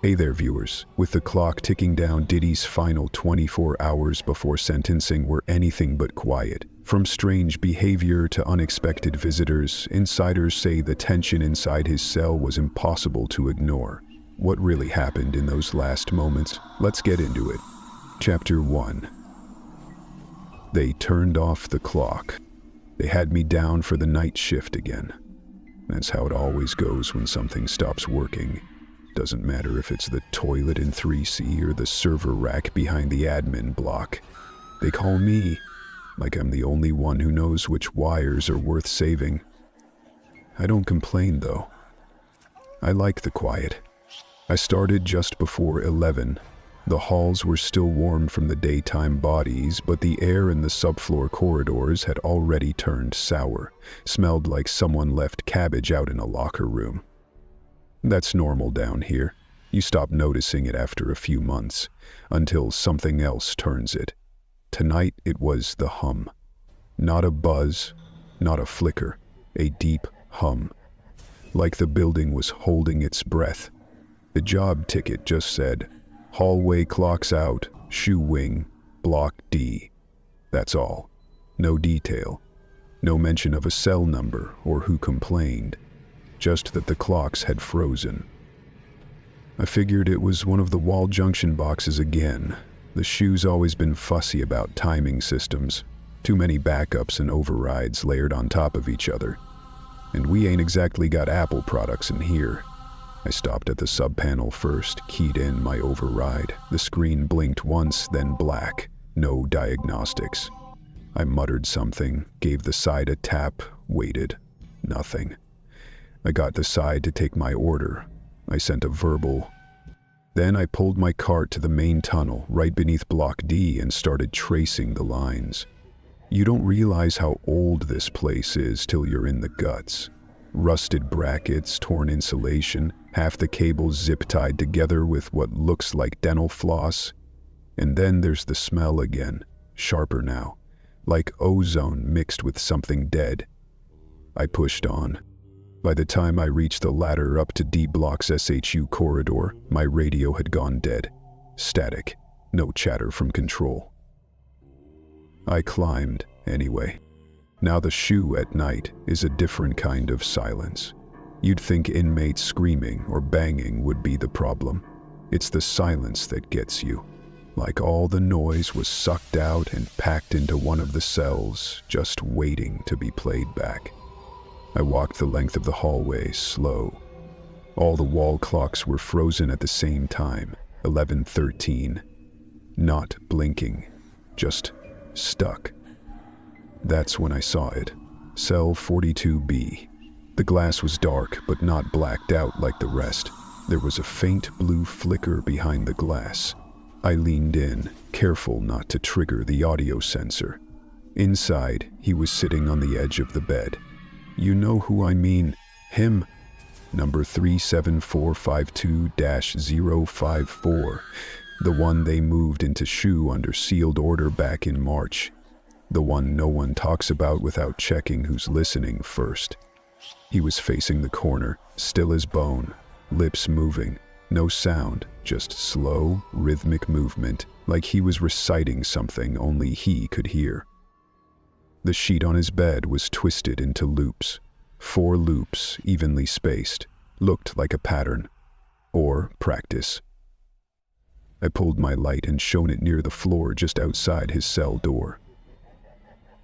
Hey there, viewers. With the clock ticking down, Diddy's final 24 hours before sentencing were anything but quiet. From strange behavior to unexpected visitors, insiders say the tension inside his cell was impossible to ignore. What really happened in those last moments? Let's get into it. Chapter 1. They turned off the clock. They had me down for the night shift again. That's how it always goes when something stops working. Doesn't matter if it's the toilet in 3C or the server rack behind the admin block. They call me, like I'm the only one who knows which wires are worth saving. I don't complain though. I like the quiet. I started just before 11. The halls were still warm from the daytime bodies, but the air in the subfloor corridors had already turned sour, smelled like someone left cabbage out in a locker room. That's normal down here. You stop noticing it after a few months, until something else turns it. Tonight it was the hum. Not a buzz, not a flicker, a deep hum. Like the building was holding its breath. The job ticket just said, "Hallway clocks out, shoe wing, block D." That's all. No detail. No mention of a cell number or who complained. Just that the clocks had frozen. I figured it was one of the wall junction boxes again. The shoe's always been fussy about timing systems. Too many backups and overrides layered on top of each other. And we ain't exactly got Apple products in here. I stopped at the sub-panel first, keyed in my override. The screen blinked once, then black. No diagnostics. I muttered something, gave the side a tap, waited. Nothing. I got the side to take my order. I sent a verbal. Then I pulled my cart to the main tunnel, right beneath Block D, and started tracing the lines. You don't realize how old this place is till you're in the guts. Rusted brackets, torn insulation, half the cables zip-tied together with what looks like dental floss. And then there's the smell again, sharper now, like ozone mixed with something dead. I pushed on. By the time I reached the ladder up to D Block's SHU corridor, my radio had gone dead. Static. No chatter from control. I climbed, anyway. Now the SHU at night is a different kind of silence. You'd think inmates screaming or banging would be the problem. It's the silence that gets you. Like all the noise was sucked out and packed into one of the cells, just waiting to be played back. I walked the length of the hallway, slow. All the wall clocks were frozen at the same time, 11:13. Not blinking, just stuck. That's when I saw it. Cell 42B. The glass was dark, but not blacked out like the rest. There was a faint blue flicker behind the glass. I leaned in, careful not to trigger the audio sensor. Inside, he was sitting on the edge of the bed. You know who I mean. Him. Number 37452-054. The one they moved into SHU under sealed order back in March. The one no one talks about without checking who's listening first. He was facing the corner, still as bone, lips moving, no sound, just slow, rhythmic movement, like he was reciting something only he could hear. The sheet on his bed was twisted into loops. 4 loops, evenly spaced, looked like a pattern. Or practice. I pulled my light and shone it near the floor just outside his cell door.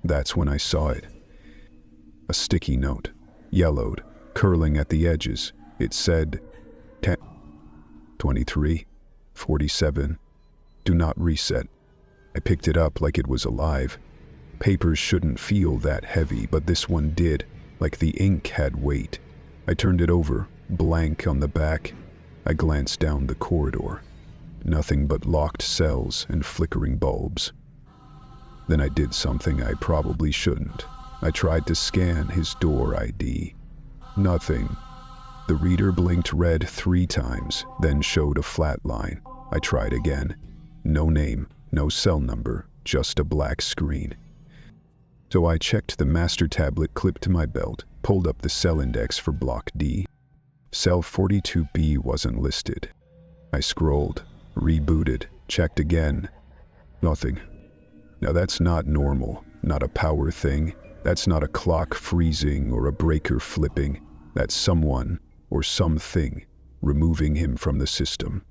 That's when I saw it. A sticky note, yellowed, curling at the edges. It said, 10, 23, 47, do not reset. I picked it up like it was alive. Papers shouldn't feel that heavy, but this one did, like the ink had weight. I turned it over, blank on the back. I glanced down the corridor. Nothing but locked cells and flickering bulbs. Then I did something I probably shouldn't. I tried to scan his door ID. Nothing. The reader blinked red 3 times, then showed a flat line. I tried again. No name, no cell number, just a black screen. So I checked the master tablet clipped to my belt, pulled up the cell index for Block D. Cell 42B wasn't listed. I scrolled, rebooted, checked again. Nothing. Now that's not normal, not a power thing. That's not a clock freezing or a breaker flipping. That's someone or something removing him from the system.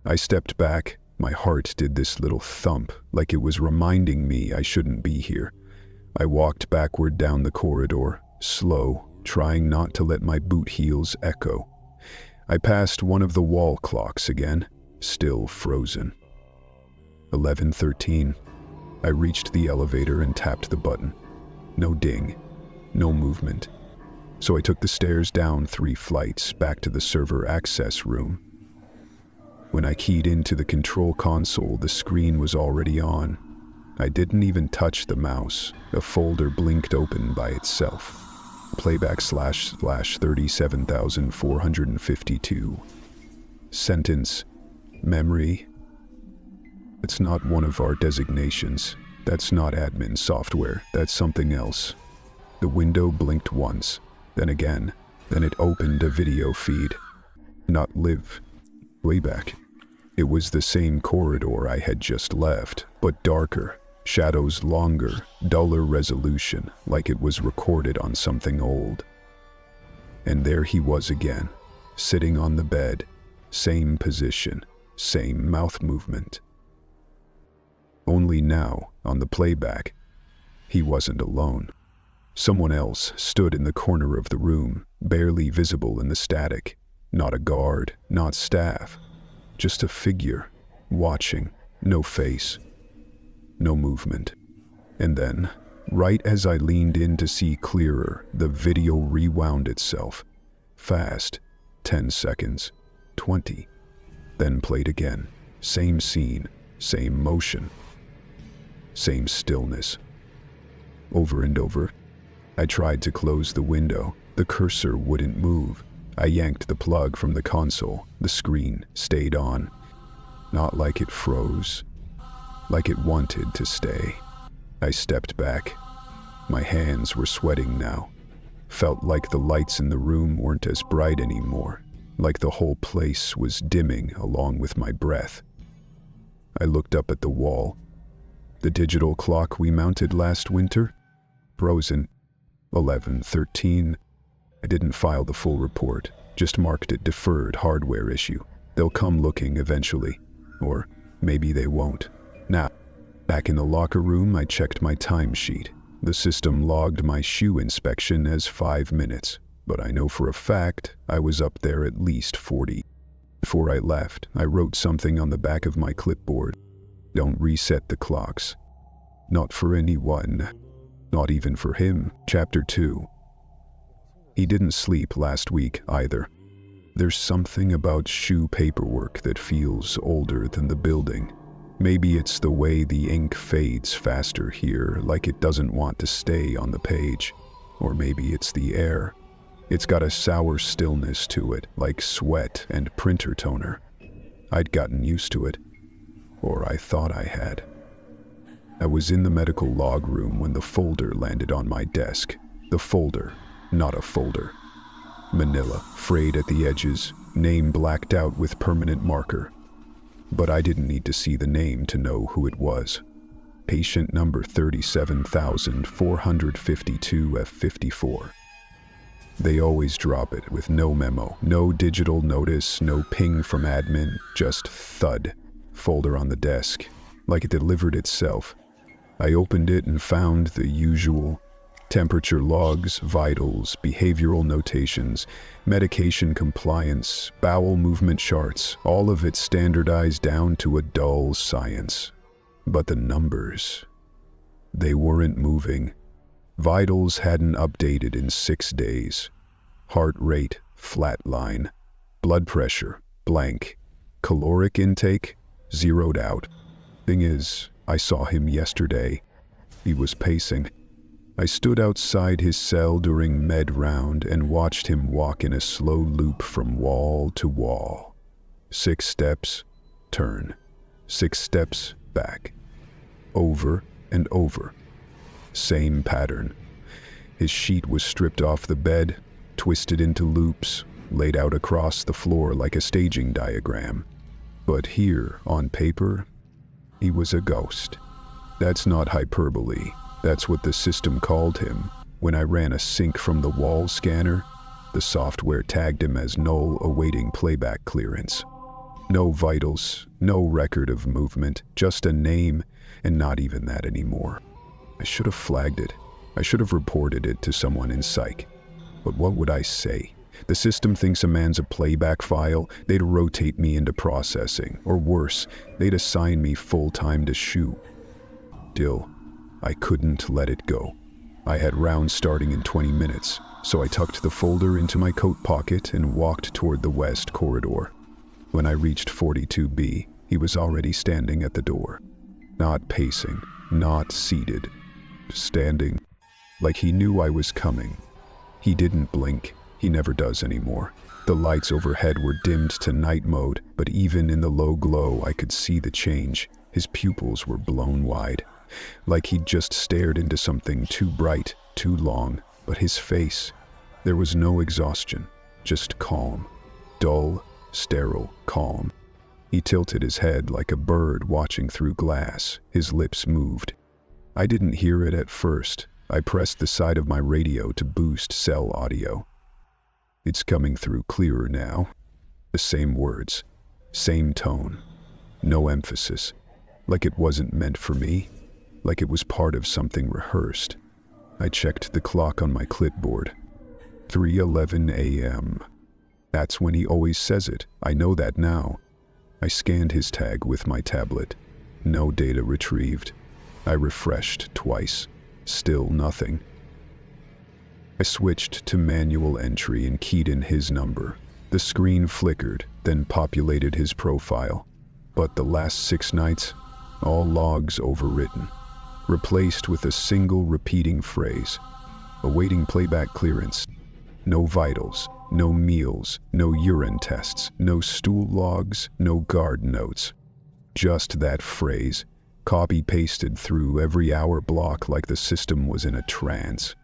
I stepped back. My heart did this little thump, like it was reminding me I shouldn't be here. I walked backward down the corridor, slow, trying not to let my boot heels echo. I passed one of the wall clocks again, still frozen. 11:13. I reached the elevator and tapped the button. No ding, no movement. So I took the stairs down 3 flights back to the server access room. When I keyed into the control console, the screen was already on. I didn't even touch the mouse. A folder blinked open by itself. Playback //37,452. Sentence. Memory. It's not one of our designations. That's not admin software. That's something else. The window blinked once, then again. Then it opened a video feed. Not live. Playback. It was the same corridor I had just left, but darker. Shadows longer, duller resolution, like it was recorded on something old. And there he was again, sitting on the bed, same position, same mouth movement. Only now, on the playback, he wasn't alone. Someone else stood in the corner of the room, barely visible in the static. Not a guard, not staff, just a figure, watching, no face. No movement. And then, right as I leaned in to see clearer, the video rewound itself. Fast. 10 seconds. 20. Then played again. Same scene. Same motion. Same stillness. Over and over. I tried to close the window. The cursor wouldn't move. I yanked the plug from the console. The screen stayed on. Not like it froze. Like it wanted to stay. I stepped back. My hands were sweating now. Felt like the lights in the room weren't as bright anymore, like the whole place was dimming along with my breath. I looked up at the wall. The digital clock we mounted last winter? Frozen. 11:13. I didn't file the full report, just marked it deferred hardware issue. They'll come looking eventually. Or maybe they won't. Now, back in the locker room, I checked my timesheet. The system logged my shoe inspection as 5 minutes, but I know for a fact I was up there at least 40. Before I left, I wrote something on the back of my clipboard. Don't reset the clocks. Not for anyone. Not even for him. Chapter 2. He didn't sleep last week either. There's something about shoe paperwork that feels older than the building. Maybe it's the way the ink fades faster here, like it doesn't want to stay on the page. Or maybe it's the air. It's got a sour stillness to it, like sweat and printer toner. I'd gotten used to it. Or I thought I had. I was in the medical log room when the folder landed on my desk. The folder, not a folder. Manila, frayed at the edges, name blacked out with permanent marker. But I didn't need to see the name to know who it was. Patient number 37,452 F54. They always drop it with no memo, no digital notice, no ping from admin, just thud. Folder on the desk, like it delivered itself. I opened it and found the usual. Temperature logs, vitals, behavioral notations, medication compliance, bowel movement charts, all of it standardized down to a dull science. But the numbers, they weren't moving. Vitals hadn't updated in 6 days. Heart rate, flatline. Blood pressure, blank. Caloric intake, zeroed out. Thing is, I saw him yesterday. He was pacing. I stood outside his cell during med round and watched him walk in a slow loop from wall to wall. 6 steps, turn. 6 steps, back. Over and over. Same pattern. His sheet was stripped off the bed, twisted into loops, laid out across the floor like a staging diagram. But here, on paper, he was a ghost. That's not hyperbole. That's what the system called him. When I ran a sync from the wall scanner, the software tagged him as null, awaiting playback clearance. No vitals, no record of movement, just a name, and not even that anymore. I should have flagged it. I should have reported it to someone in psych. But what would I say? The system thinks a man's a playback file. They'd rotate me into processing. Or worse, they'd assign me full-time to shoot. Still, I couldn't let it go. I had rounds starting in 20 minutes, so I tucked the folder into my coat pocket and walked toward the west corridor. When I reached 42B, he was already standing at the door. Not pacing, not seated. Standing, like he knew I was coming. He didn't blink. He never does anymore. The lights overhead were dimmed to night mode, but even in the low glow I could see the change. His pupils were blown wide, like he'd just stared into something too bright, too long. But his face, there was no exhaustion, just calm. Dull, sterile calm. He tilted his head like a bird watching through glass. His lips moved. I didn't hear it at first. I pressed the side of my radio to boost cell audio. It's coming through clearer now. The same words, same tone, no emphasis. Like it wasn't meant for me, like it was part of something rehearsed. I checked the clock on my clipboard. 3:11 a.m. That's when he always says it. I know that now. I scanned his tag with my tablet. No data retrieved. I refreshed twice. Still nothing. I switched to manual entry and keyed in his number. The screen flickered, then populated his profile. But the last 6 nights, all logs overwritten, replaced with a single repeating phrase. Awaiting playback clearance. No vitals, no meals, no urine tests, no stool logs, no guard notes. Just that phrase, copy-pasted through every hour block like the system was in a trance.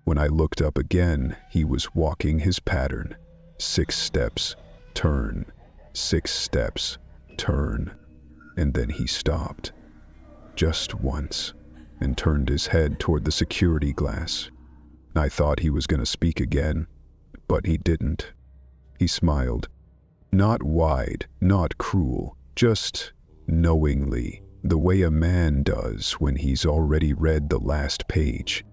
When I looked up again, he was walking his pattern. 6 steps, turn. 6 steps, turn. And then he stopped. Just once, and turned his head toward the security glass. I thought he was going to speak again, but he didn't. He smiled. Not wide, not cruel, just knowingly, the way a man does when he's already read the last page.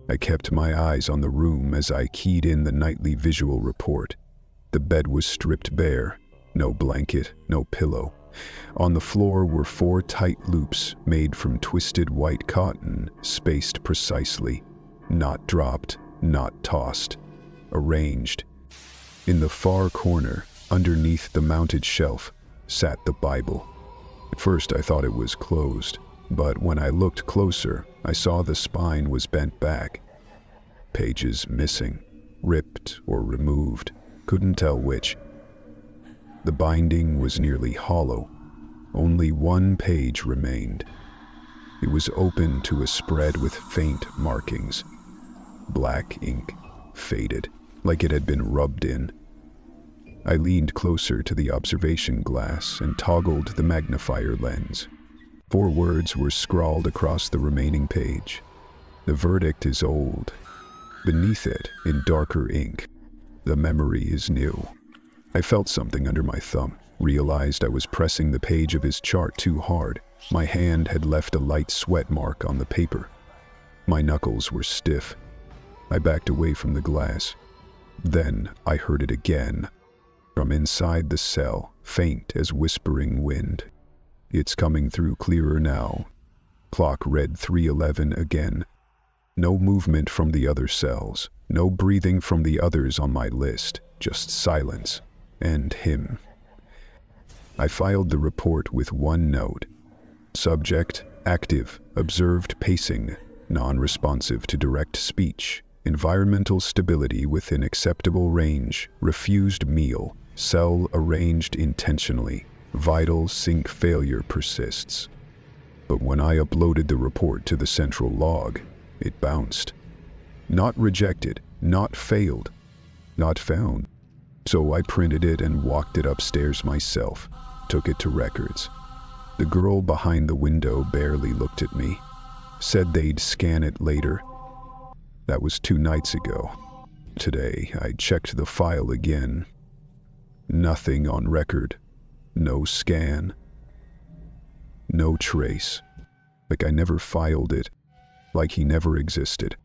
I kept my eyes on the room as I keyed in the nightly visual report. The bed was stripped bare. No blanket, no pillow. On the floor were 4 tight loops made from twisted white cotton, spaced precisely. Not dropped, not tossed. Arranged. In the far corner, underneath the mounted shelf, sat the Bible. At first I thought it was closed, but when I looked closer, I saw the spine was bent back. Pages missing, ripped or removed, couldn't tell which. The binding was nearly hollow. Only 1 page remained. It was open to a spread with faint markings. Black ink, faded, like it had been rubbed in. I leaned closer to the observation glass and toggled the magnifier lens. 4 words were scrawled across the remaining page. The verdict is old. Beneath it, in darker ink, the memory is new. I felt something under my thumb, realized I was pressing the page of his chart too hard. My hand had left a light sweat mark on the paper. My knuckles were stiff. I backed away from the glass. Then I heard it again. From inside the cell, faint as whispering wind. It's coming through clearer now. Clock read 3:11 again. No movement from the other cells. No breathing from the others on my list. Just silence. And him. I filed the report with 1 note. Subject, active, observed pacing, non-responsive to direct speech, environmental stability within acceptable range, refused meal, cell arranged intentionally, vital sync failure persists. But when I uploaded the report to the central log, it bounced. Not rejected, not failed, not found. So I printed it and walked it upstairs myself, took it to records. The girl behind the window barely looked at me, said they'd scan it later. That was 2 nights ago. Today, I checked the file again. Nothing on record. No scan. No trace. Like I never filed it. Like he never existed.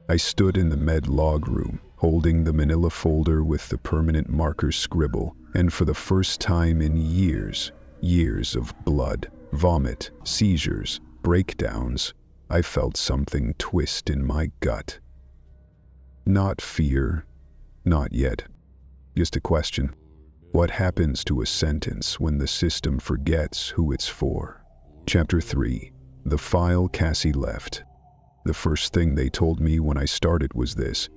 I stood in the med log room, holding the manila folder with the permanent marker scribble, and for the first time in years of blood, vomit, seizures, breakdowns, I felt something twist in my gut. Not fear, not yet. Just a question. What happens to a sentence when the system forgets who it's for? Chapter 3. The file Cassie left. The first thing they told me when I started was this: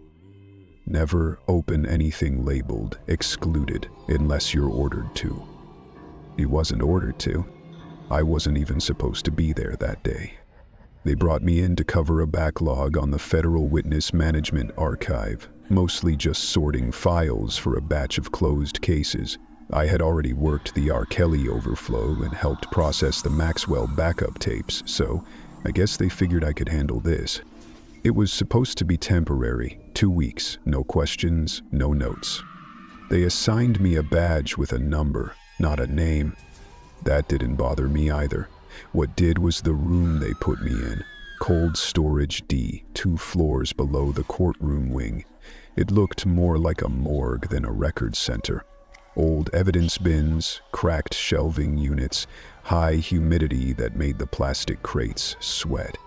never open anything labeled excluded unless you're ordered to. He wasn't ordered to. I wasn't even supposed to be there that day. They brought me in to cover a backlog on the Federal Witness Management Archive, mostly just sorting files for a batch of closed cases. I had already worked the R. Kelly overflow and helped process the Maxwell backup tapes, so I guess they figured I could handle this. It was supposed to be temporary, 2 weeks, no questions, no notes. They assigned me a badge with a number, not a name. That didn't bother me either. What did was the room they put me in. Cold storage D, 2 floors below the courtroom wing. It looked more like a morgue than a record center. Old evidence bins, cracked shelving units, high humidity that made the plastic crates sweat.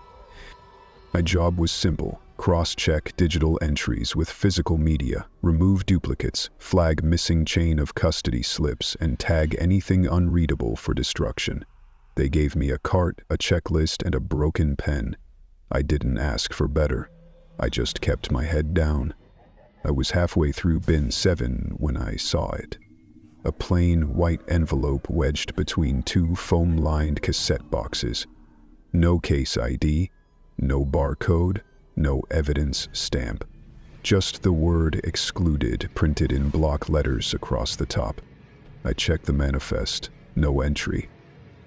My job was simple: cross-check digital entries with physical media, remove duplicates, flag missing chain of custody slips, and tag anything unreadable for destruction. They gave me a cart, a checklist, and a broken pen. I didn't ask for better. I just kept my head down. I was halfway through bin 7 when I saw it. A plain white envelope wedged between 2 foam-lined cassette boxes. No case ID, no barcode, no evidence stamp. Just the word excluded printed in block letters across the top. I checked the manifest. No entry.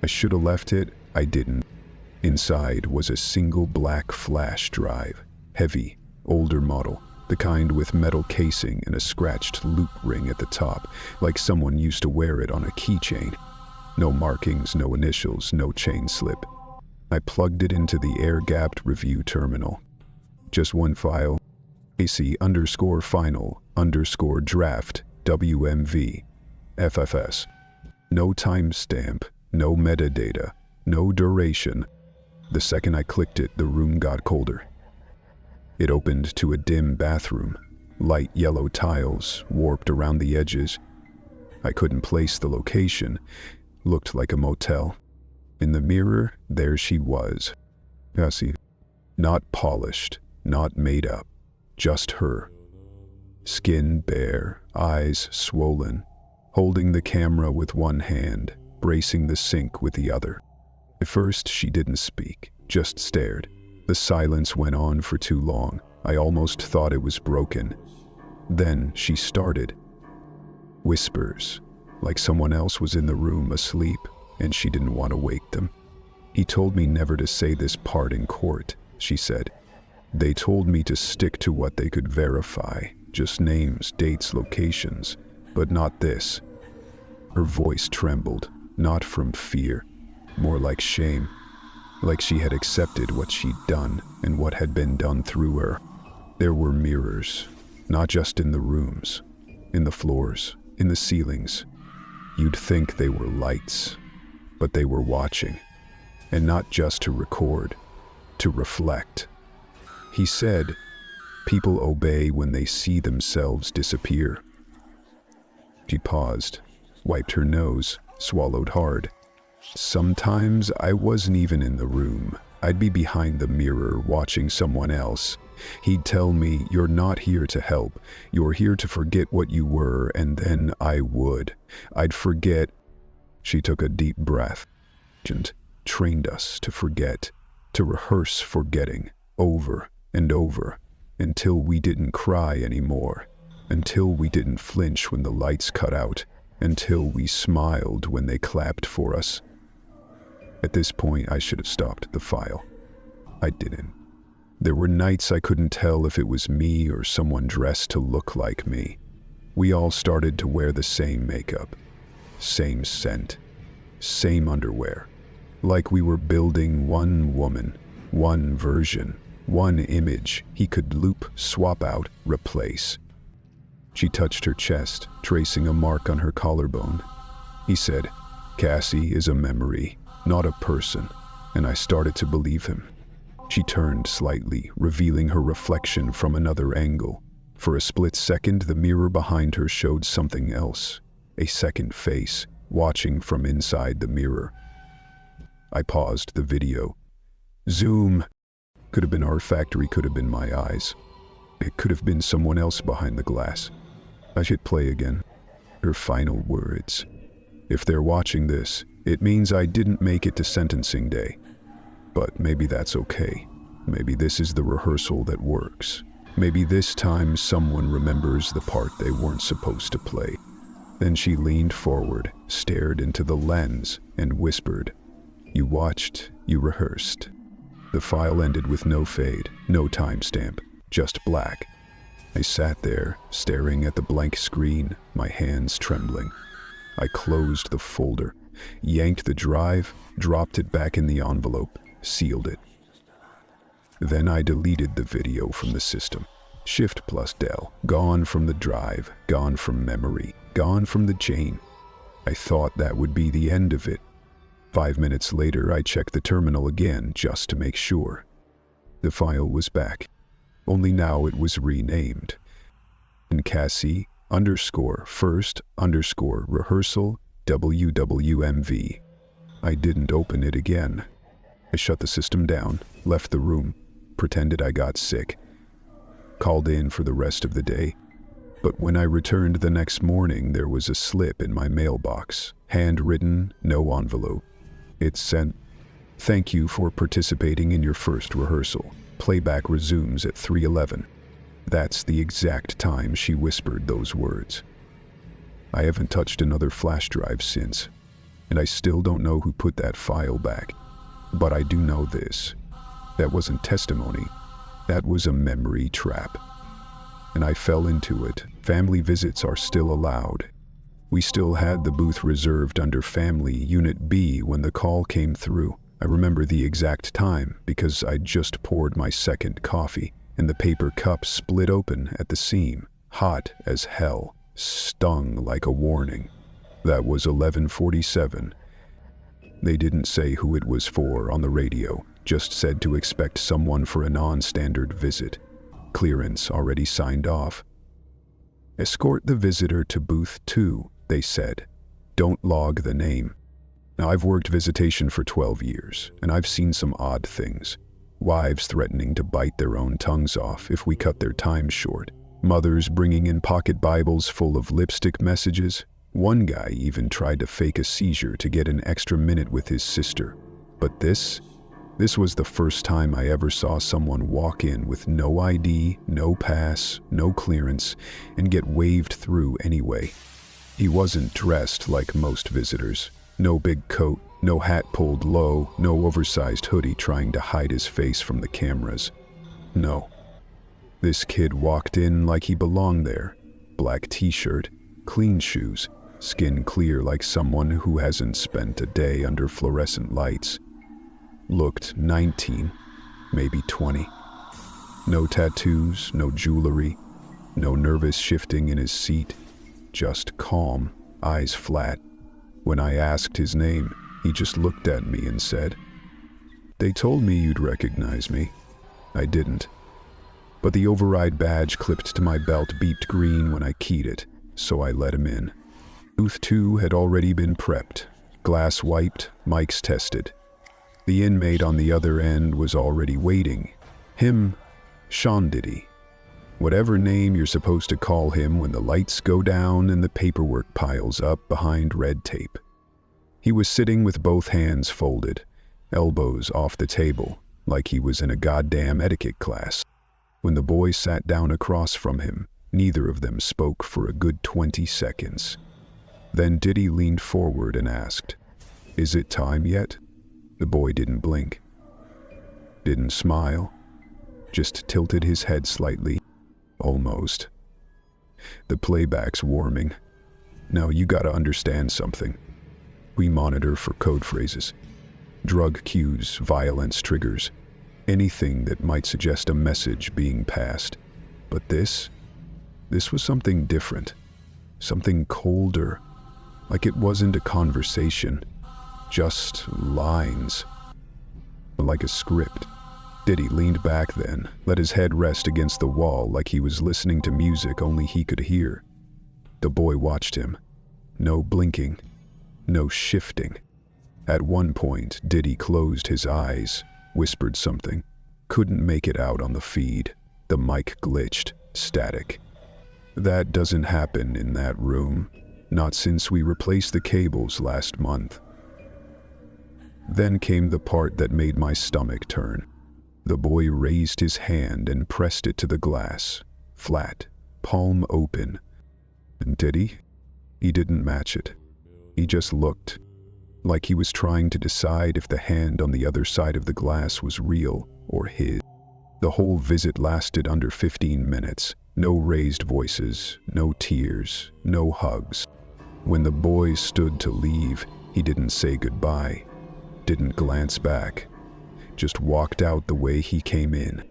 I should have left it. I didn't. Inside was a single black flash drive. Heavy, older model. The kind with metal casing and a scratched loop ring at the top, like someone used to wear it on a keychain. No markings, no initials, no chain slip. I plugged it into the air-gapped review terminal. Just one file. AC_final_draft WMV FFS. No timestamp, no metadata, no duration. The second I clicked it, the room got colder. It opened to a dim bathroom, light yellow tiles warped around the edges. I couldn't place the location. Looked like a motel. In the mirror, there she was. Cassie. Not polished, not made up. Just her. Skin bare, eyes swollen, holding the camera with one hand, bracing the sink with the other. At first, she didn't speak, just stared. The silence went on for too long. I almost thought it was broken. Then she started. Whispers, like someone else was in the room asleep, and she didn't want to wake them. He told me never to say this part in court, she said. They told me to stick to what they could verify, just names, dates, locations, but not this. Her voice trembled, not from fear, more like shame. Like she had accepted what she'd done and what had been done through her. There were mirrors, not just in the rooms, in the floors, in the ceilings. You'd think they were lights, but they were watching, and not just to record, to reflect. He said, people obey when they see themselves disappear. She paused, wiped her nose, swallowed hard. Sometimes I wasn't even in the room. I'd be behind the mirror watching someone else. He'd tell me, you're not here to help. You're here to forget what you were, and then I would. I'd forget. She took a deep breath. And trained us to forget, to rehearse forgetting, over and over, until we didn't cry anymore. until we didn't flinch when the lights cut out, until we smiled when they clapped for us. At this point, I should have stopped the file. I didn't. There were nights I couldn't tell if it was me or someone dressed to look like me. We all started to wear the same makeup, same scent, same underwear. Like we were building one woman, one version, one image he could loop, swap out, replace. She touched her chest, tracing a mark on her collarbone. He said, "Cassie is a memory, not a person," and I started to believe him. She turned slightly, revealing her reflection from another angle. For a split second, the mirror behind her showed something else, a second face, watching from inside the mirror. I paused the video. Zoom. Could have been our factory, could have been my eyes. It could have been someone else behind the glass. I hit play again. Her final words. If they're watching this, it means I didn't make it to sentencing day. But maybe that's okay. Maybe this is the rehearsal that works. Maybe this time someone remembers the part they weren't supposed to play. Then she leaned forward, stared into the lens, and whispered, "You watched, you rehearsed." The file ended with no fade, no timestamp, just black. I sat there, staring at the blank screen, my hands trembling. I closed the folder, yanked the drive, dropped it back in the envelope, sealed it. Then I deleted the video from the system. Shift+Del, gone from the drive, gone from memory, gone from the chain. I thought that would be the end of it. 5 minutes later, I checked the terminal again just to make sure. The file was back, only now it was renamed. And Cassie _first_rehearsal WWMV. I didn't open it again. I shut the system down, left the room, pretended I got sick, called in for the rest of the day. But when I returned the next morning, there was a slip in my mailbox, handwritten, no envelope. It said, "Thank you for participating in your first rehearsal. Playback resumes at 3:11. That's the exact time she whispered those words. I haven't touched another flash drive since, and I still don't know who put that file back. But I do know this. That wasn't testimony. That was a memory trap. And I fell into it. Family visits are still allowed. We still had the booth reserved under Family Unit B when the call came through. I remember the exact time because I'd just poured my second coffee, and the paper cup split open at the seam, hot as hell, stung like a warning. That was 11:47. They didn't say who it was for on the radio, just said to expect someone for a non-standard visit. Clearance already signed off. Escort the visitor to booth 2, they said. Don't log the name. Now, I've worked visitation for 12 years, and I've seen some odd things. Wives threatening to bite their own tongues off if we cut their time short. Mothers bringing in pocket Bibles full of lipstick messages. One guy even tried to fake a seizure to get an extra minute with his sister. But this was the first time I ever saw someone walk in with no ID, no pass, no clearance, and get waved through anyway. He wasn't dressed like most visitors. No big coat, no hat pulled low, no oversized hoodie trying to hide his face from the cameras. No. This kid walked in like he belonged there. Black t-shirt, clean shoes, skin clear like someone who hasn't spent a day under fluorescent lights. Looked 19, maybe 20. No tattoos, no jewelry, no nervous shifting in his seat, just calm, eyes flat. When I asked his name, he just looked at me and said, "They told me you'd recognize me." I didn't. But the override badge clipped to my belt beeped green when I keyed it, so I let him in. Booth 2 had already been prepped, glass wiped, mics tested. The inmate on the other end was already waiting. Him, Sean Diddy. Whatever name you're supposed to call him when the lights go down and the paperwork piles up behind red tape. He was sitting with both hands folded, elbows off the table, like he was in a goddamn etiquette class. When the boy sat down across from him, Neither of them spoke for a good 20 seconds. Then Diddy leaned forward and asked, "Is it time yet?" The boy didn't blink, didn't smile, just tilted his head slightly. Almost. "The playback's warming. Now you gotta understand something. We monitor for code phrases, drug cues, violence triggers, anything that might suggest a message being passed. But this was something different, something colder, like it wasn't a conversation, just lines, like a script." Diddy leaned back then, let his head rest against the wall like he was listening to music only he could hear. The boy watched him. No blinking, no shifting. At one point, Diddy closed his eyes, whispered something. Couldn't make it out on the feed. The mic glitched, static. "That doesn't happen in that room. Not since we replaced the cables last month." Then came the part that made my stomach turn. The boy raised his hand and pressed it to the glass, flat, palm open. And Diddy? He didn't match it. He just looked, like he was trying to decide if the hand on the other side of the glass was real or his. The whole visit lasted under 15 minutes. No raised voices, no tears, no hugs. When the boy stood to leave, he didn't say goodbye, didn't glance back, just walked out the way he came in.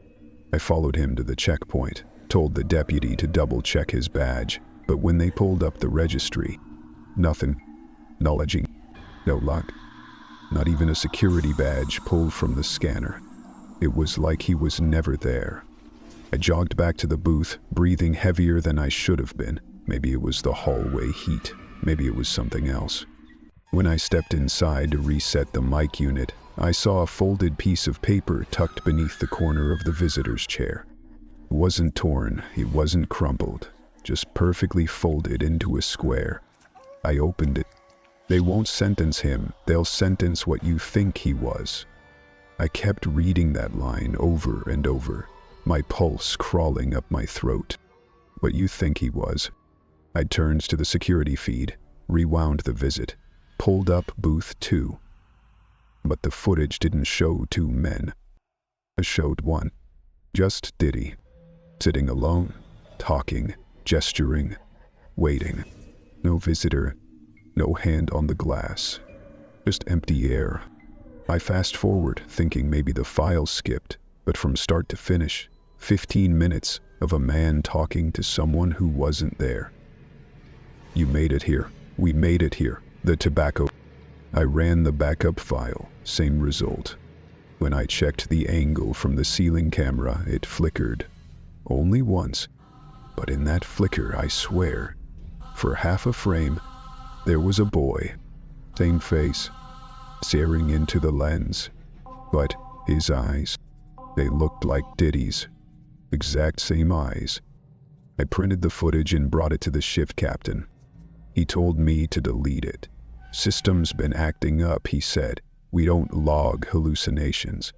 I followed him to the checkpoint, told the deputy to double-check his badge, but when they pulled up the registry, nothing. Knowledging. No luck. Not even a security badge pulled from the scanner. It was like he was never there. I jogged back to the booth, breathing heavier than I should have been. Maybe it was the hallway heat. Maybe it was something else. When I stepped inside to reset the mic unit, I saw a folded piece of paper tucked beneath the corner of the visitor's chair. It wasn't torn, it wasn't crumpled, just perfectly folded into a square. I opened it. "They won't sentence him, they'll sentence what you think he was." I kept reading that line over and over, my pulse crawling up my throat. "What you think he was." I turned to the security feed, rewound the visit, pulled up booth 2. But the footage didn't show 2 men. It showed one. Just Diddy. Sitting alone, talking, gesturing, waiting. No visitor, no hand on the glass. Just empty air. I fast forward, thinking maybe the file skipped, but from start to finish, 15 minutes of a man talking to someone who wasn't there. "You made it here. We made it here. The tobacco." I ran the backup file, same result. When I checked the angle from the ceiling camera, it flickered. Only once. But in that flicker, I swear, for half a frame, there was a boy. Same face, staring into the lens. But his eyes, they looked like Diddy's. Exact same eyes. I printed the footage and brought it to the shift captain. He told me to delete it. "System's been acting up," he said. "We don't log hallucinations."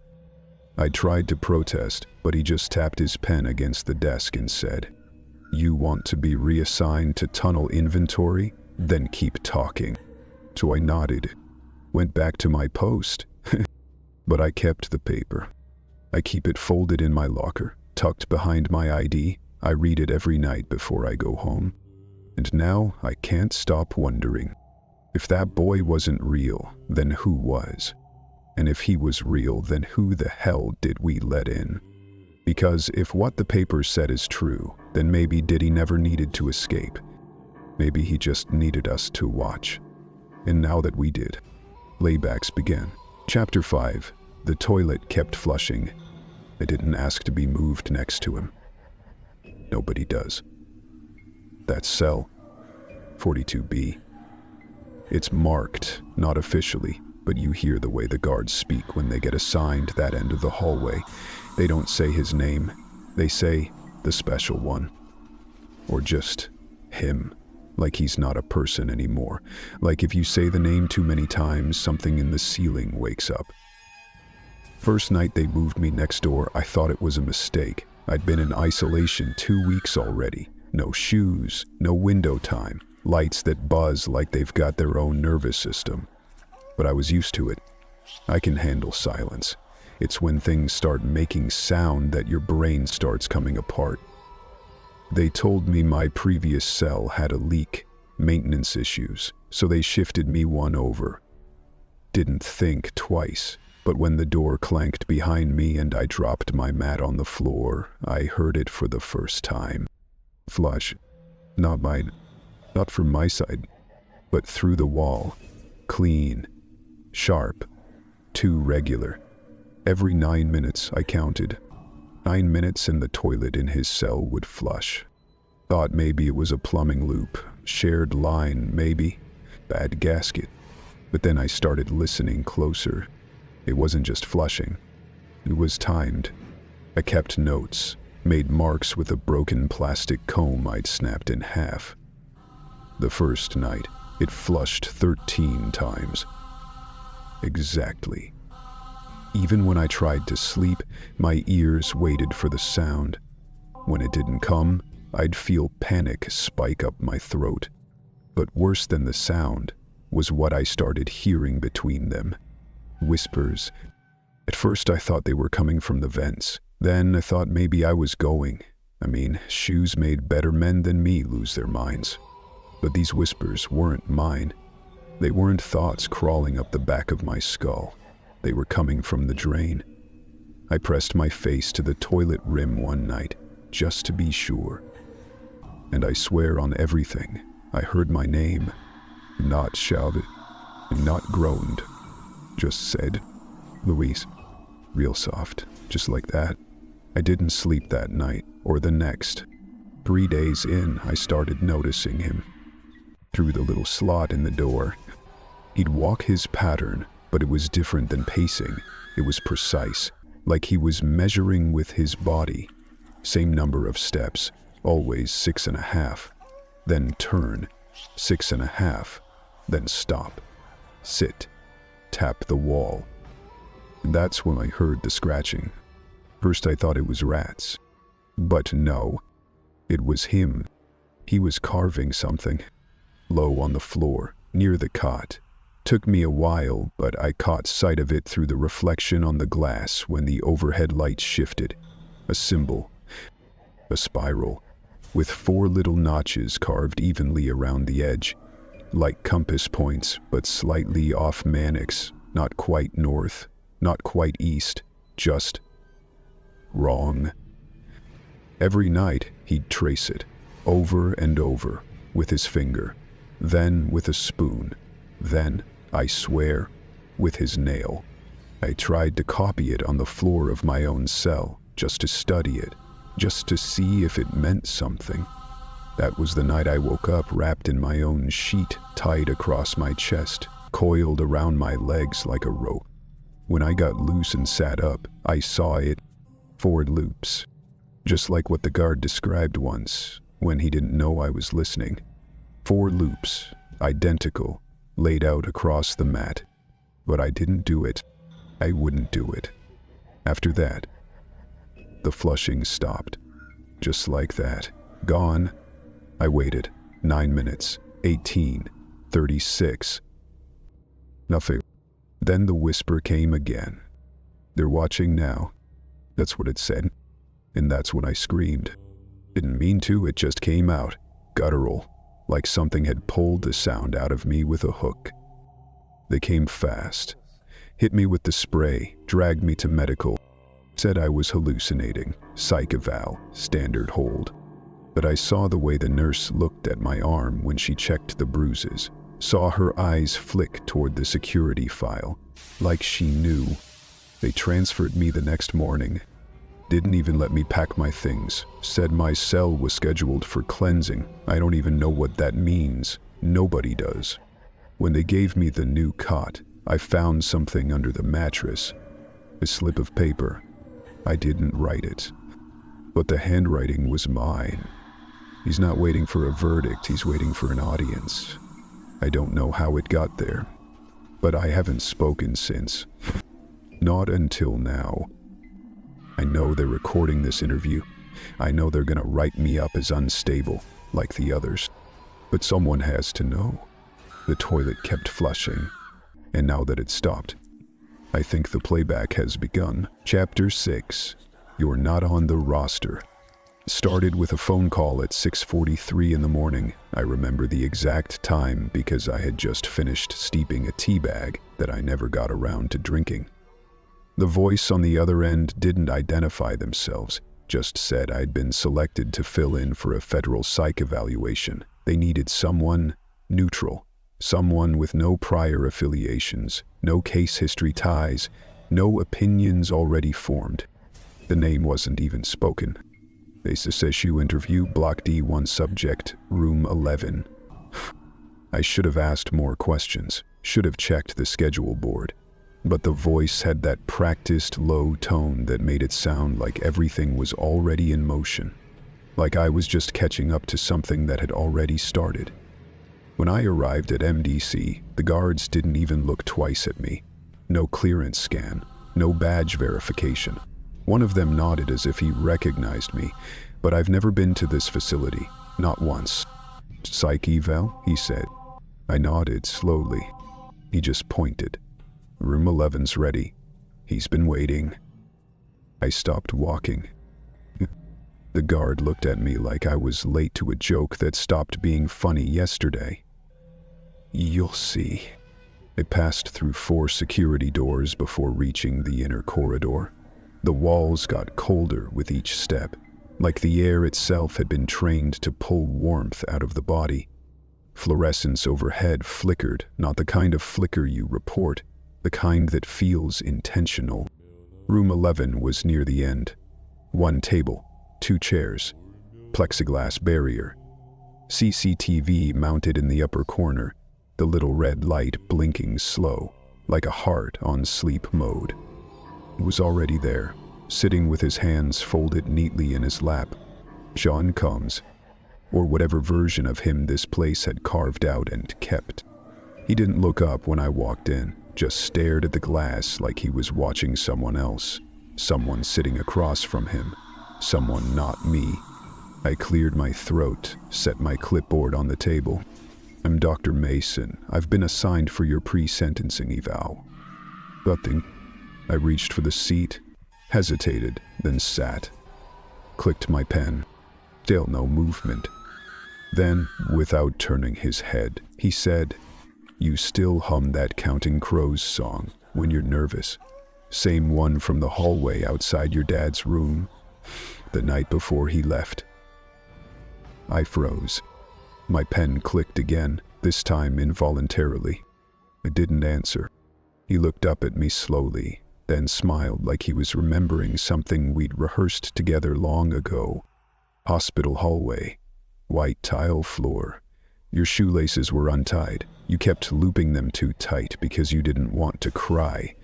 I tried to protest, but he just tapped his pen against the desk and said, "You want to be reassigned to tunnel inventory? Then keep talking." So I nodded, went back to my post. But I kept the paper. I keep it folded in my locker, tucked behind my ID. I read it every night before I go home. And now I can't stop wondering, if that boy wasn't real, then who was? And if he was real, then who the hell did we let in? Because if what the paper said is true, then maybe Diddy never needed to escape. Maybe he just needed us to watch. And now that we did, playbacks began. Chapter 5. The toilet kept flushing. I didn't ask to be moved next to him. Nobody does. That's cell 42B. It's marked, not officially, but you hear the way the guards speak when they get assigned that end of the hallway. They don't say his name. They say the special one. Or just him, like he's not a person anymore. Like if you say the name too many times, something in the ceiling wakes up. First night they moved me next door, I thought it was a mistake. I'd been in isolation 2 weeks already. No shoes, no window time, lights that buzz like they've got their own nervous system. But I was used to it. I can handle silence. It's when things start making sound that your brain starts coming apart. They told me my previous cell had a leak, maintenance issues, so they shifted me one over. Didn't think twice, but when the door clanked behind me and I dropped my mat on the floor, I heard it for the first time. Flush. Not from my side, but through the wall. Clean. Sharp. Too regular. Every 9 minutes, I counted. 9 minutes and the toilet in his cell would flush. Thought maybe it was a plumbing loop. Shared line, maybe. Bad gasket. But then I started listening closer. It wasn't just flushing. It was timed. I kept notes, made marks with a broken plastic comb I'd snapped in half. The first night, it flushed 13 times. Exactly. Even when I tried to sleep, my ears waited for the sound. When it didn't come, I'd feel panic spike up my throat. But worse than the sound was what I started hearing between them. Whispers. At first I thought they were coming from the vents. Then I thought maybe I was going. Shoes made better men than me lose their minds. But these whispers weren't mine. They weren't thoughts crawling up the back of my skull. They were coming from the drain. I pressed my face to the toilet rim one night, just to be sure. And I swear on everything, I heard my name. Not shouted, not groaned. Just said, Louise. Real soft, just like that. I didn't sleep that night, or the next. 3 days in, I started noticing him. Through the little slot in the door. He'd walk his pattern, but it was different than pacing. It was precise, like he was measuring with his body. Same number of steps, always 6.5. Then turn, 6.5. Then stop, sit, tap the wall. That's when I heard the scratching. First I thought it was rats. But no, it was him. He was carving something. Low on the floor, near the cot. Took me a while, but I caught sight of it through the reflection on the glass when the overhead light shifted. A symbol. A spiral, with 4 little notches carved evenly around the edge. Like compass points, but slightly off Mannix. Not quite north, not quite east, just wrong. Every night, he'd trace it, over and over, with his finger, then with a spoon, then, I swear, with his nail. I tried to copy it on the floor of my own cell, just to study it, just to see if it meant something. That was the night I woke up wrapped in my own sheet, tied across my chest, coiled around my legs like a rope. When I got loose and sat up, I saw it. 4 loops. Just like what the guard described once, when he didn't know I was listening. 4 loops, identical, laid out across the mat. But I didn't do it. I wouldn't do it. After that, the flushing stopped. Just like that. Gone. I waited. 9 minutes. 18. 36. Nothing. Then the whisper came again. They're watching now. That's what it said. And that's when I screamed. Didn't mean to, it just came out. Guttural. Like something had pulled the sound out of me with a hook. They came fast. Hit me with the spray, dragged me to medical. Said I was hallucinating. Psych eval, standard hold. But I saw the way the nurse looked at my arm when she checked the bruises. Saw her eyes flick toward the security file, like she knew. They transferred me the next morning. Didn't even let me pack my things. Said my cell was scheduled for cleansing. I don't even know what that means. Nobody does. When they gave me the new cot, I found something under the mattress. A slip of paper. I didn't write it. But the handwriting was mine. He's not waiting for a verdict, he's waiting for an audience. I don't know how it got there, but I haven't spoken since. Not until now. I know they're recording this interview. I know they're gonna write me up as unstable, like the others. But someone has to know. The toilet kept flushing, and now that it stopped, I think the playback has begun. Chapter 6. You're not on the roster. Started with a phone call at 6:43 in the morning. I remember the exact time because I had just finished steeping a tea bag that I never got around to drinking. The voice on the other end didn't identify themselves, just said I'd been selected to fill in for a federal psych evaluation. They needed someone neutral, someone with no prior affiliations, no case history ties, no opinions already formed. The name wasn't even spoken. Basis issue interview, Block D1 subject, room 11. I should have asked more questions, should have checked the schedule board. But the voice had that practiced low tone that made it sound like everything was already in motion. Like I was just catching up to something that had already started. When I arrived at MDC, the guards didn't even look twice at me. No clearance scan, no badge verification. One of them nodded as if he recognized me, but I've never been to this facility, not once. Psych eval, he said. I nodded slowly. He just pointed. Room 11's ready. He's been waiting. I stopped walking. The guard looked at me like I was late to a joke that stopped being funny yesterday. You'll see. I passed through 4 security doors before reaching the inner corridor. The walls got colder with each step, like the air itself had been trained to pull warmth out of the body. Fluorescence overhead flickered, not the kind of flicker you report, the kind that feels intentional. Room 11 was near the end. 1 table, 2 chairs, plexiglass barrier. CCTV mounted in the upper corner, the little red light blinking slow, like a heart on sleep mode. He was already there, sitting with his hands folded neatly in his lap. John Combs, or whatever version of him this place had carved out and kept. He didn't look up when I walked in, just stared at the glass like he was watching someone else, someone sitting across from him, someone not me. I cleared my throat, set my clipboard on the table. I'm Dr. Mason. I've been assigned for your pre-sentencing eval. Nothing. I reached for the seat, hesitated, then sat. Clicked my pen. Still no movement. Then, without turning his head, he said, You still hum that Counting Crows song when you're nervous. Same one from the hallway outside your dad's room, the night before he left. I froze. My pen clicked again, this time involuntarily. I didn't answer. He looked up at me slowly, then smiled like he was remembering something we'd rehearsed together long ago. Hospital hallway, white tile floor. Your shoelaces were untied. You kept looping them too tight because you didn't want to cry.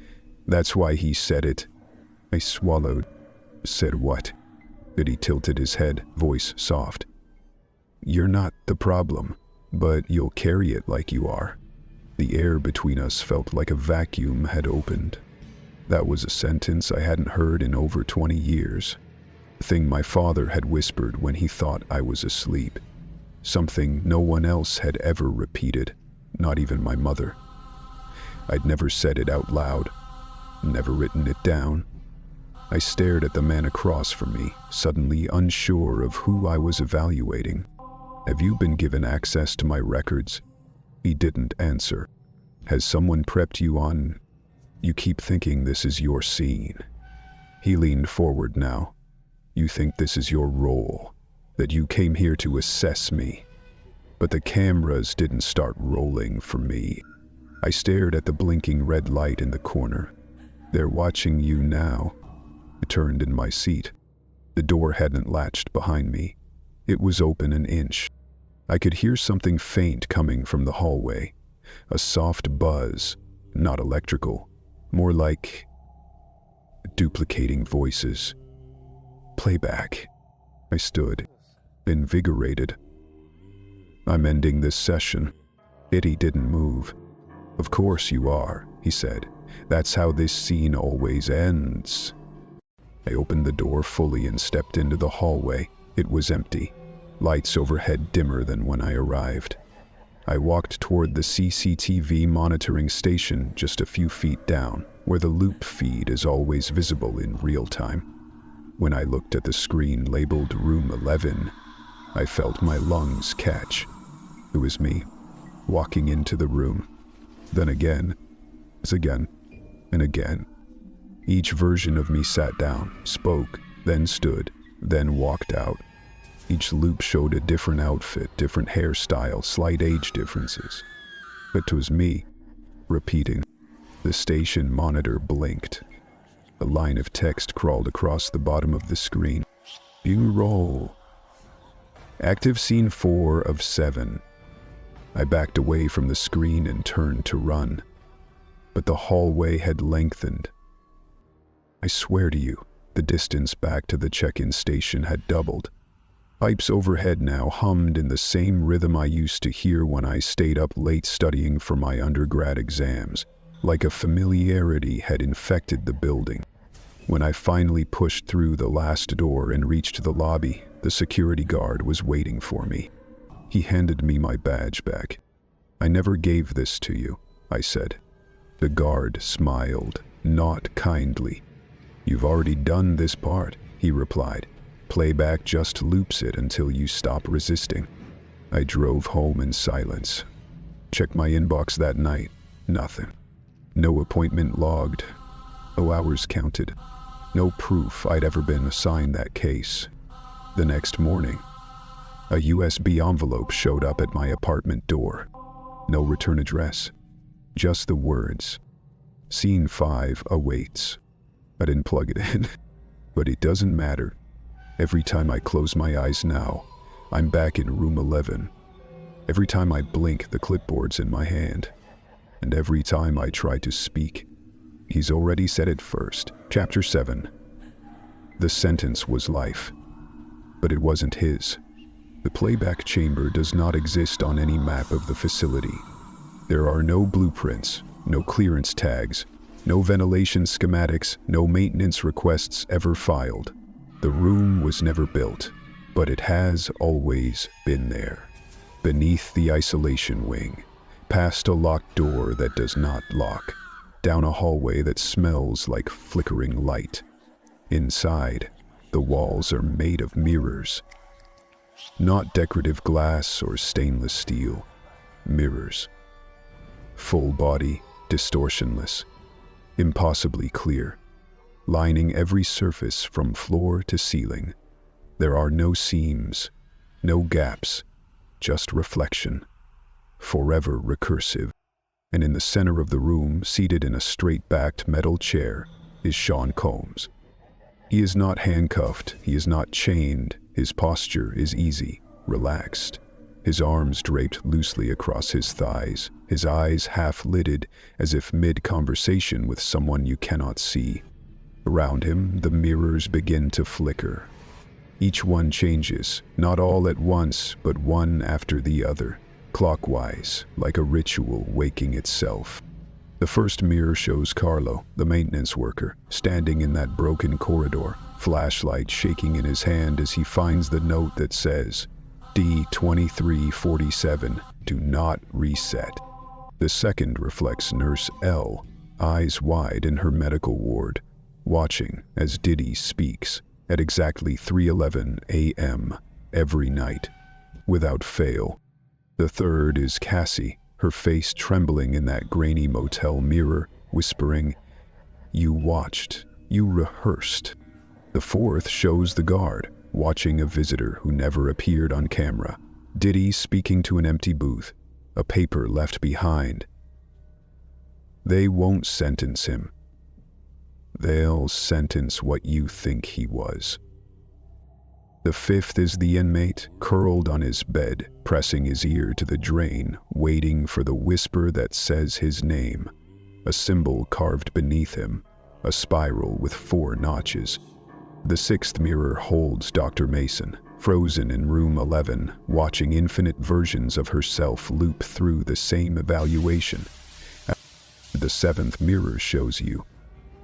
That's why he said it. I swallowed. Said what? Diddy tilted his head, voice soft. You're not the problem, but you'll carry it like you are. The air between us felt like a vacuum had opened. That was a sentence I hadn't heard in over 20 years. A thing my father had whispered when he thought I was asleep. Something no one else had ever repeated, not even my mother. I'd never said it out loud, never written it down. I stared at the man across from me, suddenly unsure of who I was evaluating. Have you been given access to my records? He didn't answer. Has someone prepped you on? You keep thinking this is your scene. He leaned forward now. You think this is your role, that you came here to assess me. But the cameras didn't start rolling for me. I stared at the blinking red light in the corner. They're watching you now. I turned in my seat. The door hadn't latched behind me. It was open an inch. I could hear something faint coming from the hallway. A soft buzz, not electrical, more like duplicating voices. Playback. I stood, invigorated. I'm ending this session. Diddy didn't move. Of course you are, he said. That's how this scene always ends. I opened the door fully and stepped into the hallway. It was empty, lights overhead dimmer than when I arrived. I walked toward the CCTV monitoring station just a few feet down, where the loop feed is always visible in real time. When I looked at the screen labeled Room 11, I felt my lungs catch. It was me, walking into the room. Then again, and again. Each version of me sat down, spoke, then stood, then walked out. Each loop showed a different outfit, different hairstyle, slight age differences. But it was me, repeating. The station monitor blinked. A line of text crawled across the bottom of the screen. Youre. Active scene 4 of 7. I backed away from the screen and turned to run. But the hallway had lengthened. I swear to you, the distance back to the check-in station had doubled. Pipes overhead now hummed in the same rhythm I used to hear when I stayed up late studying for my undergrad exams, like a familiarity had infected the building. When I finally pushed through the last door and reached the lobby, the security guard was waiting for me. He handed me my badge back. "I never gave this to you," I said. The guard smiled, not kindly. "You've already done this part," he replied. "Playback just loops it until you stop resisting." I drove home in silence. Checked my inbox that night. Nothing. No appointment logged. No hours counted. No proof I'd ever been assigned that case. The next morning, a USB envelope showed up at my apartment door. No return address. Just the words, "Scene 5 awaits." I didn't plug it in, but it doesn't matter. Every time I close my eyes now, I'm back in room 11. Every time I blink, the clipboard's in my hand. And every time I try to speak, he's already said it first. Chapter 7. The sentence was life, but it wasn't his. The playback chamber does not exist on any map of the facility. There are no blueprints, no clearance tags, no ventilation schematics, no maintenance requests ever filed. The room was never built, but it has always been there. Beneath the isolation wing, past a locked door that does not lock, down a hallway that smells like flickering light. Inside, the walls are made of mirrors. Not decorative glass or stainless steel. Mirrors. Full body, distortionless, impossibly clear, lining every surface from floor to ceiling. There are no seams, no gaps, just reflection, forever recursive. And in the center of the room, seated in a straight-backed metal chair, is Sean Combs. He is not handcuffed, he is not chained, his posture is easy, relaxed. His arms draped loosely across his thighs, his eyes half-lidded as if mid-conversation with someone you cannot see. Around him, the mirrors begin to flicker. Each one changes, not all at once, but one after the other, clockwise, like a ritual waking itself. The first mirror shows Carlo, the maintenance worker, standing in that broken corridor, flashlight shaking in his hand as he finds the note that says, D2347, do not reset. The second reflects Nurse L, eyes wide in her medical ward, watching as Diddy speaks at exactly 3:11 a.m. every night, without fail. The third is Cassie, her face trembling in that grainy motel mirror, whispering, "You watched, you rehearsed." The fourth shows the guard, watching a visitor who never appeared on camera. Diddy speaking to an empty booth, a paper left behind. They won't sentence him. They'll sentence what you think he was. The fifth is the inmate, curled on his bed, pressing his ear to the drain, waiting for the whisper that says his name. A symbol carved beneath him, a spiral with 4 notches. The sixth mirror holds Dr. Mason, frozen in room 11, watching infinite versions of herself loop through the same evaluation. The seventh mirror shows you,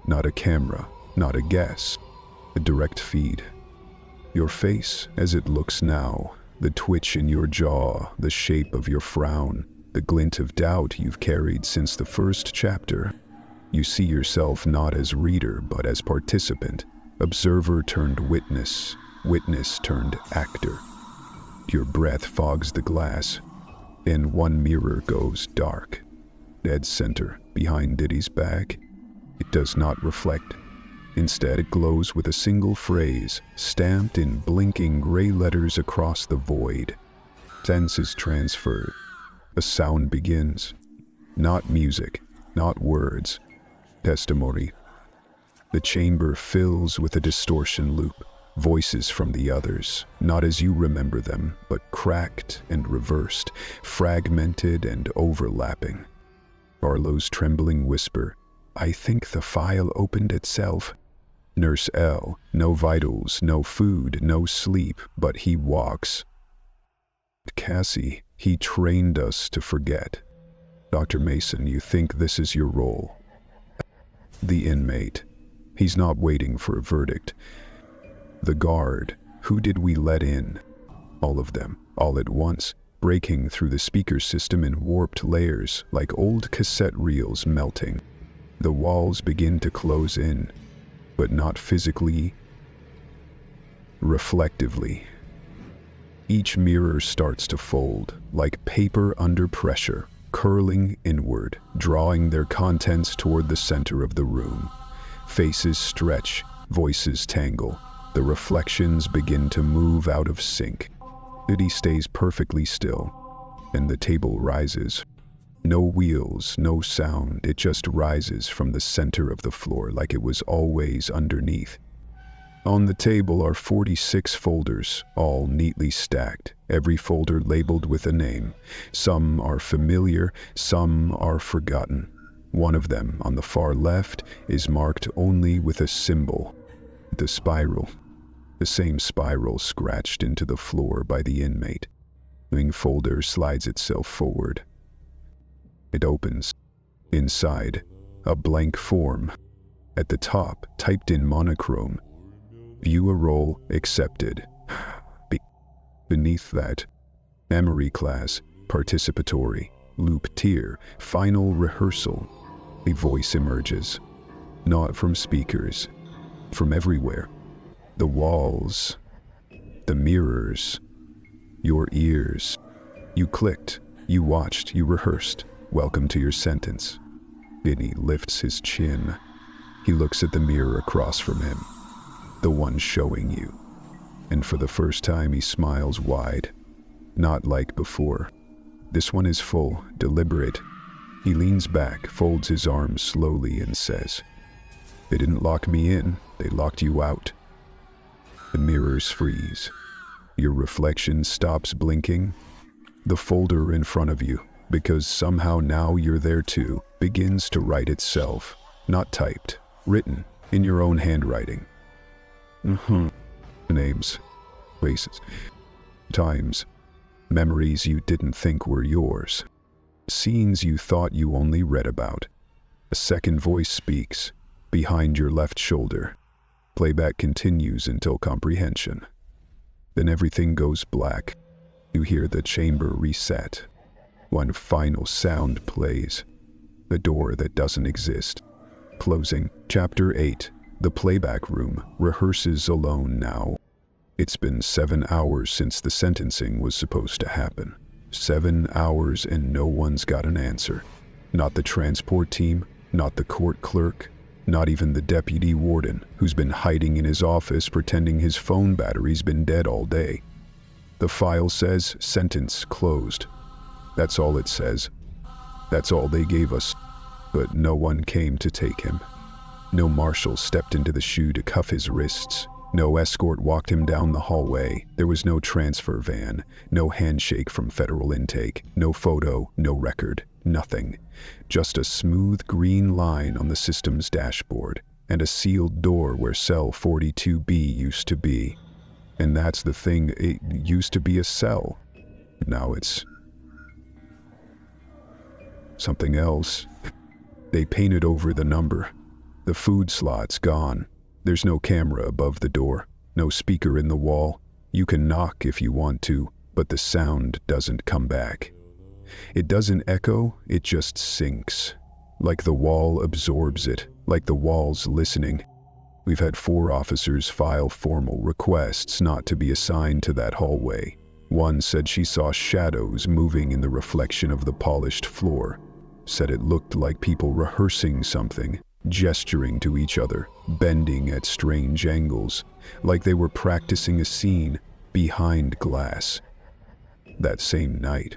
not a camera, not a guess, A direct feed. Your face as it looks now, the twitch in your jaw, the shape of your frown, the glint of doubt you've carried since the first chapter. You see yourself not as reader, but as participant, observer turned witness, witness turned actor. Your breath fogs the glass, and one mirror goes dark. Dead center, behind Diddy's back. It does not reflect. Instead, it glows with a single phrase, stamped in blinking gray letters across the void. Senses transferred. A sound begins. Not music, not words. Testimony. The chamber fills with a distortion loop. Voices from the others, not as you remember them, but cracked and reversed, fragmented and overlapping. Barlow's trembling whisper, "I think the file opened itself." Nurse L, no vitals, no food, no sleep, but he walks. Cassie, he trained us to forget. Dr. Mason, you think this is your role? The inmate, he's not waiting for a verdict. The guard, who did we let in? All of them, all at once, breaking through the speaker system in warped layers like old cassette reels melting. The walls begin to close in, but not physically, reflectively. Each mirror starts to fold, like paper under pressure, curling inward, drawing their contents toward the center of the room. Faces stretch, voices tangle. The reflections begin to move out of sync. Diddy stays perfectly still, and the table rises. No wheels, no sound, it just rises from the center of the floor like it was always underneath. On the table are 46 folders, all neatly stacked, every folder labeled with a name. Some are familiar, some are forgotten. One of them, on the far left, is marked only with a symbol. The spiral. The same spiral scratched into the floor by the inmate. The wing folder slides itself forward. It opens. Inside, a blank form. At the top, typed in monochrome, "View a role accepted." Beneath that, memory class, participatory, loop tier, final rehearsal. A voice emerges, not from speakers, from everywhere. The walls, the mirrors, your ears. You clicked, you watched, you rehearsed. Welcome to your sentence. Diddy lifts his chin. He looks at the mirror across from him, the one showing you. And for the first time he smiles wide. Not like before. This one is full, deliberate. He leans back, folds his arms slowly and says, "They didn't lock me in, they locked you out." The mirrors freeze. Your reflection stops blinking. The folder in front of you, because somehow now you're there too, begins to write itself. Not typed, written, in your own handwriting. Names, places, times, memories you didn't think were yours. Scenes you thought you only read about. A second voice speaks, behind your left shoulder. Playback continues until comprehension. Then everything goes black. You hear the chamber reset. One final sound plays. The door that doesn't exist. Closing. Chapter 8. The playback room rehearses alone now. It's been 7 hours since the sentencing was supposed to happen. 7 hours and no one's got an answer. Not the transport team, not the court clerk, not even the deputy warden, who's been hiding in his office pretending his phone battery's been dead all day. The file says, "Sentence closed." That's all it says. That's all they gave us. But no one came to take him. No marshal stepped into the shoe to cuff his wrists. No escort walked him down the hallway. There was no transfer van, no handshake from federal intake, no photo, no record, nothing. Just a smooth green line on the system's dashboard, and a sealed door where cell 42B used to be. And that's the thing, it used to be a cell. Now it's something else. They painted over the number. The food slot's gone. There's no camera above the door, no speaker in the wall. You can knock if you want to, but the sound doesn't come back. It doesn't echo, it just sinks. Like the wall absorbs it, like the wall's listening. We've had 4 officers file formal requests not to be assigned to that hallway. One said she saw shadows moving in the reflection of the polished floor. Said it looked like people rehearsing something, gesturing to each other, bending at strange angles, like they were practicing a scene behind glass. That same night,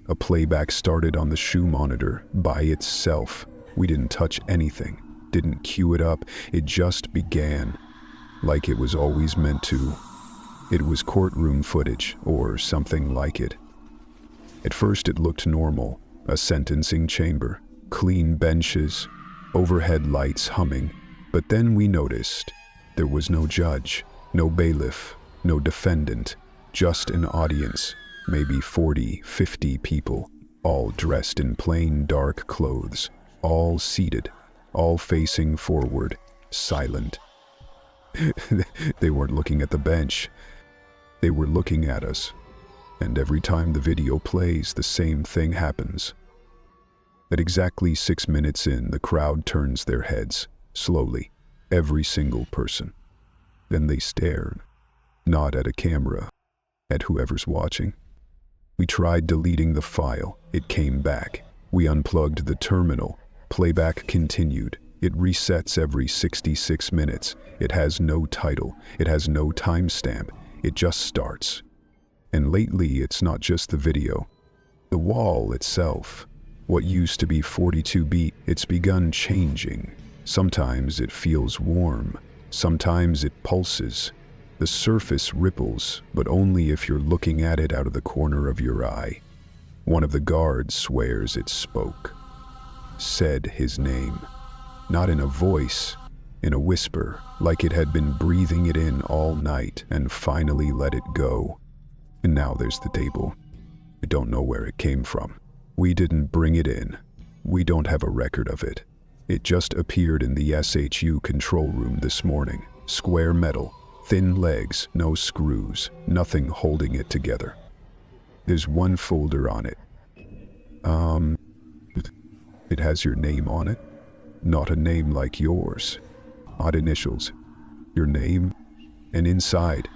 a playback started on the shoe monitor by itself. We didn't touch anything, didn't cue it up, it just began, like it was always meant to. It was courtroom footage, or something like it. At first it looked normal, a sentencing chamber, clean benches, overhead lights humming, but then we noticed there was no judge, no bailiff, no defendant, just an audience, maybe 40, 50 people, all dressed in plain dark clothes, all seated, all facing forward, silent. They weren't looking at the bench. They were looking at us, and every time the video plays, the same thing happens. At exactly 6 minutes in, the crowd turns their heads, slowly, every single person. Then they stare, not at a camera, at whoever's watching. We tried deleting the file, it came back. We unplugged the terminal, playback continued. It resets every 66 minutes. It has no title, it has no timestamp. It just starts. And lately, it's not just the video. The wall itself, what used to be 42 beat, it's begun changing. Sometimes it feels warm. Sometimes it pulses. The surface ripples, but only if you're looking at it out of the corner of your eye. One of the guards swears it spoke. Said his name. Not in a voice, in a whisper, like it had been breathing it in all night and finally let it go. And now there's the table. I don't know where it came from. We didn't bring it in. We don't have a record of it. It just appeared in the SHU control room this morning. Square metal, thin legs, no screws, nothing holding it together. There's one folder on it. It has your name on it. Not a name like yours. Odd initials, your name, and inside,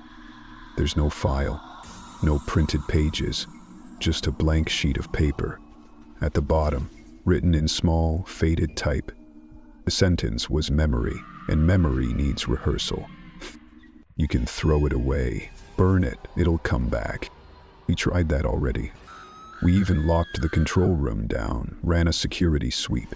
there's no file, no printed pages, just a blank sheet of paper. At the bottom, written in small, faded type, the sentence was memory, and memory needs rehearsal. You can throw it away, burn it, it'll come back. We tried that already. We even locked the control room down, ran a security sweep.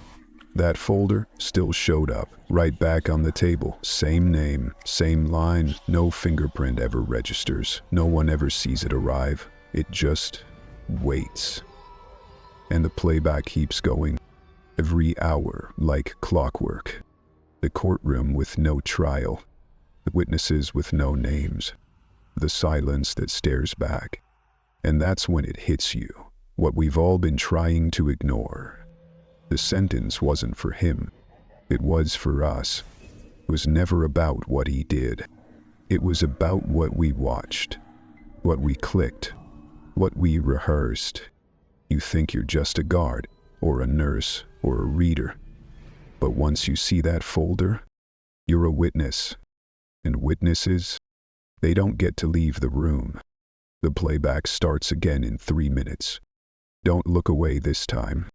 That folder still showed up, right back on the table. Same name, same line, no fingerprint ever registers. No one ever sees it arrive. It just waits. And the playback keeps going. Every hour, like clockwork. The courtroom with no trial. The witnesses with no names. The silence that stares back. And that's when it hits you. What we've all been trying to ignore. The sentence wasn't for him. It was for us. It was never about what he did. It was about what we watched, what we clicked, what we rehearsed. You think you're just a guard, or a nurse, or a reader. But once you see that folder, you're a witness. And witnesses, they don't get to leave the room. The playback starts again in 3 minutes. Don't look away this time.